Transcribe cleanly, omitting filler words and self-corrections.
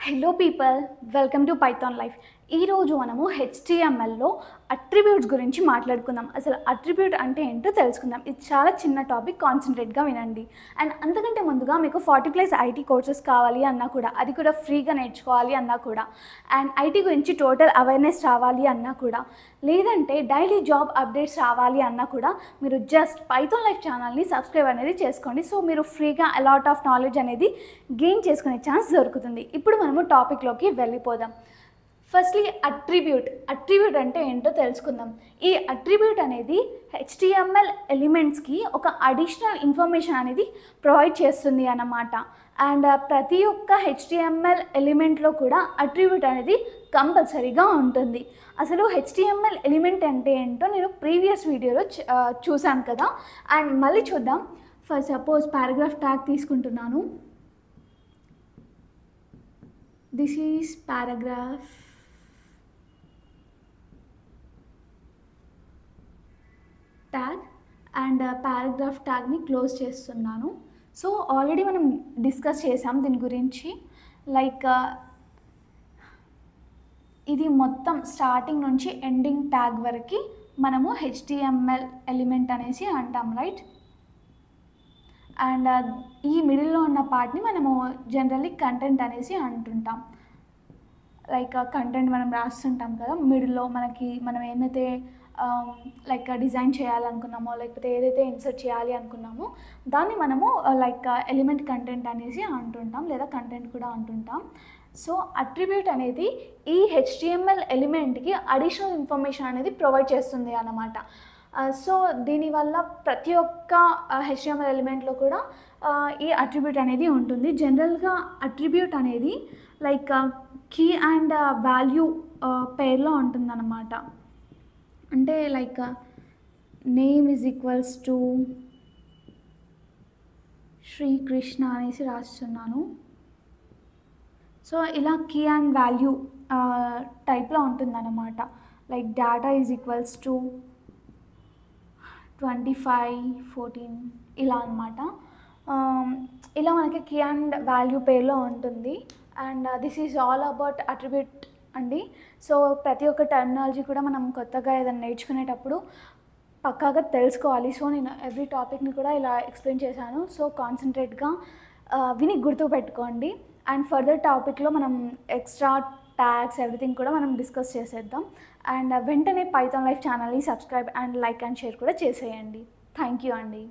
Hello people, welcome to Python life. ఈరోజు మనము హెచ్టిఎంఎల్లో attributes గురించి మాట్లాడుకుందాం. అసలు అట్రిబ్యూట్ అంటే ఏంటో తెలుసుకుందాం. ఇది చాలా చిన్న టాపిక్, కాన్సన్ట్రేట్గా వినండి. అండ్ అంతకంటే ముందుగా మీకు 40+ ఐటీ కోర్సెస్ కావాలి అన్నా కూడా, అది కూడా ఫ్రీగా నేర్చుకోవాలి అన్నా కూడా, అండ్ ఐటీ గురించి టోటల్ అవేర్నెస్ రావాలి అన్నా కూడా, లేదంటే డైలీ జాబ్ అప్డేట్స్ రావాలి అన్నా కూడా మీరు జస్ట్ పైథాన్ లైఫ్ ఛానల్ని సబ్స్క్రైబ్ అనేది చేసుకోండి. సో మీరు ఫ్రీగా అలాట్ ఆఫ్ నాలెడ్జ్ అనేది గెయిన్ చేసుకునే ఛాన్స్ దొరుకుతుంది. ఇప్పుడు మనము టాపిక్లోకి వెళ్ళిపోదాం. ఫస్ట్లీ అట్రిబ్యూట్ అంటే ఏంటో తెలుసుకుందాం. ఈ అట్రిబ్యూట్ అనేది హెచ్టిఎంఎల్ ఎలిమెంట్స్కి ఒక అడిషనల్ ఇన్ఫర్మేషన్ అనేది ప్రొవైడ్ చేస్తుంది అన్నమాట. అండ్ ప్రతి ఒక్క హెచ్టిఎంఎల్ ఎలిమెంట్లో కూడా అట్రిబ్యూట్ అనేది కంపల్సరీగా ఉంటుంది. అసలు హెచ్టిఎంఎల్ ఎలిమెంట్ అంటే ఏంటో నేను ప్రీవియస్ వీడియోలో చూశాను కదా. అండ్ మళ్ళీ చూద్దాం. ఫర్ సపోజ్ పారాగ్రాఫ్ ట్యాగ్ తీసుకుంటున్నాను. This is paragraph tag and paragraph ట్యాగ్ని క్లోజ్ చేస్తున్నాను. సో ఆల్రెడీ మనం డిస్కస్ చేసాం దీని గురించి. లైక్ ఇది మొత్తం స్టార్టింగ్ నుంచి ఎండింగ్ ట్యాగ్ వరకు మనము హెచ్టిఎంఎల్ ఎలిమెంట్ అనేసి అంటాం, రైట్? అండ్ ఈ మిడిల్లో ఉన్న పార్ట్ని మనము జనరల్లీ కంటెంట్ అనేసి అంటుంటాం. లైక్ కంటెంట్ మనం రాస్తుంటాం కదా, మిడిల్లో మనం ఏమైతే లైక్ డిజైన్ చేయాలనుకున్నామో, లేకపోతే ఏదైతే ఇన్సర్ట్ చేయాలి అనుకున్నామో దాన్ని మనము లైక్ ఎలిమెంట్ కంటెంట్ అనేసి అంటుంటాం, లేదా కంటెంట్ కూడా అంటుంటాం. సో అట్రిబ్యూట్ అనేది ఈ హెచ్టిఎంఎల్ ఎలిమెంట్కి అడిషనల్ ఇన్ఫర్మేషన్ అనేది ప్రొవైడ్ చేస్తుంది అన్నమాట. సో దీనివల్ల ప్రతి ఒక్క హెచ్టిఎంఎల్ ఎలిమెంట్లో కూడా ఈ అట్రిబ్యూట్ అనేది ఉంటుంది. జనరల్గా అట్రిబ్యూట్ అనేది లైక్ కీ అండ్ వాల్యూ పేర్లో ఉంటుందన్నమాట. అంటే like name is equals to Srikrishna అనేసి రాస్తున్నాను. సో ఇలా కీ అండ్ వాల్యూ టైప్లో ఉంటుందన్నమాట. Like data is equals to 2514 ఇలా అనమాట. ఇలా మనకి కీ అండ్ వాల్యూ పేర్లో ఉంటుంది. And this is all about attribute అండి. సో ప్రతి ఒక్క టెర్మినాలజీ కూడా మనం కొత్తగా ఏదైనా నేర్చుకునేటప్పుడు పక్కాగా తెలుసుకోవాలి. సో నేను ఎవ్రీ టాపిక్ని కూడా ఇలా ఎక్స్ప్లెయిన్ చేశాను. సో కాన్సన్ట్రేట్గా విని గుర్తుపెట్టుకోండి. అండ్ ఫర్దర్ టాపిక్లో మనం ఎక్స్ట్రా ట్యాగ్స్ ఎవ్రీథింగ్ కూడా మనం డిస్కస్ చేసేద్దాం. అండ్ వెంటనే పైథాన్ లైఫ్ ఛానల్ని subscribe and like and share కూడా చేసేయండి. థ్యాంక్ యూ అండి.